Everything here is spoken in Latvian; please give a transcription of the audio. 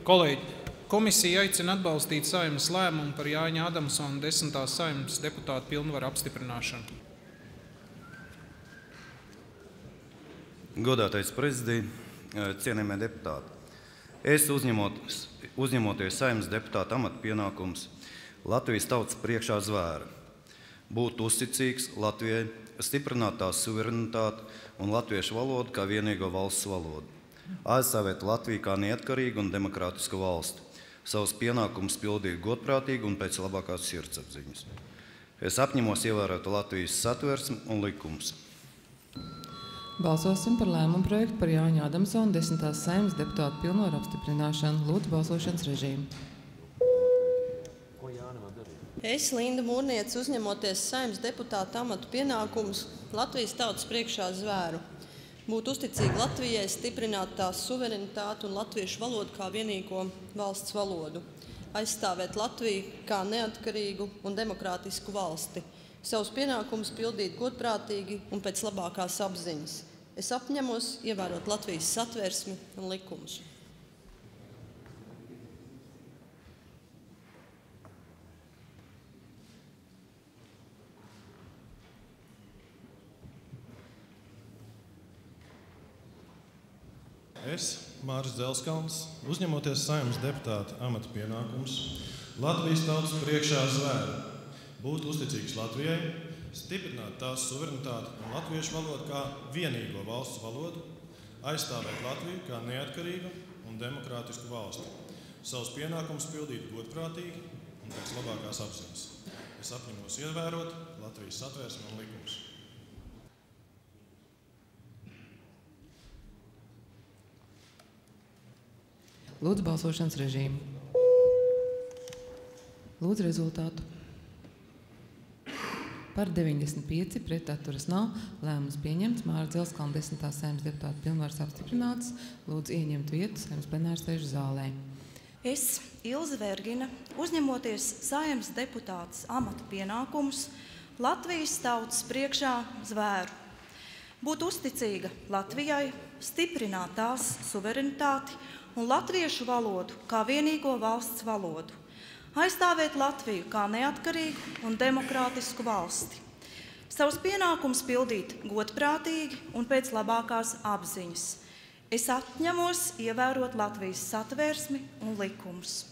Kolēģi, komisija aicina atbalstīt Saeimas lēmumu par Jāņa Adamsona 10. Saeimas deputāta pilnvaru apstiprināšanu. Godātais prezidija, cienījamie deputāti, es uzņemoties Saeimas deputāta amata pienākumus Latvijas tautas priekšā zvēru, būt uzticīgs Latvijai, stiprināt tās suverenitāti un latviešu valodu kā vienīgo valsts valodu, aizstāvēt Latviju kā neatkarīgu un demokrātisku valsti, savus pienākumus pildīt godprātīgi un pēc labākās sirdsapziņas. Es apņemos ievērot Latvijas satversmi un likumus. Balsosim par lēmumu projektu par Jāņa Adamsona 10. Saeimas deputāta pilnvaru apstiprināšanu. Lūdzu balsošanas režīmu. Es, Linda Mūrniece, uzņemoties Saeimas deputāta amatu pienākumus Latvijas tautas priekšā zvēru, būt uzticīgi Latvijai, stiprināt tās suverenitāti un latviešu valodu kā vienīgo valsts valodu, aizstāvēt Latviju kā neatkarīgu un demokrātisku valsti, savus pienākumus pildīt godprātīgi un pēc labākās apziņas. Es apņemos ievērot Latvijas satversmi un likumus. Es, Māris Dzelskalns, uzņemoties Saeimas deputāta amata pienākumus Latvijas tautas priekšā zvēru, būt uzticīgs Latvijai, stiprināt tās suverenitāti un latviešu valodu kā vienīgo valsts valodu, aizstāvēt Latviju kā neatkarīgu un demokrātisku valsti, savus pienākumus pildīt godprātīgi un pēc labākās apziņas. Es apņemos ievērot Latvijas satversmi un likumus. Lūdzu balsošanas režīmu. Lūdzu rezultātu. Par 95, pret atturas nav. Lēmums pieņemts. Māra Dzelskalna 10. Saeimas deputāta pilnvaras apstiprināts. Lūdzu ieņemt vietu Saeimas plenārsēžu zālē. Es, Ilze Vergina, uzņemoties Saeimas deputātes amata pienākumus Latvijas tautas priekšā zvēru, būt uzticīga Latvijai, stiprināt tās suverenitāti un latviešu valodu kā vienīgo valsts valodu, aizstāvēt Latviju kā neatkarīgu un demokrātisku valsti, savus pienākumus pildīt godprātīgi un pēc labākās apziņas. Es apņemos ievērot Latvijas satversmi un likumus.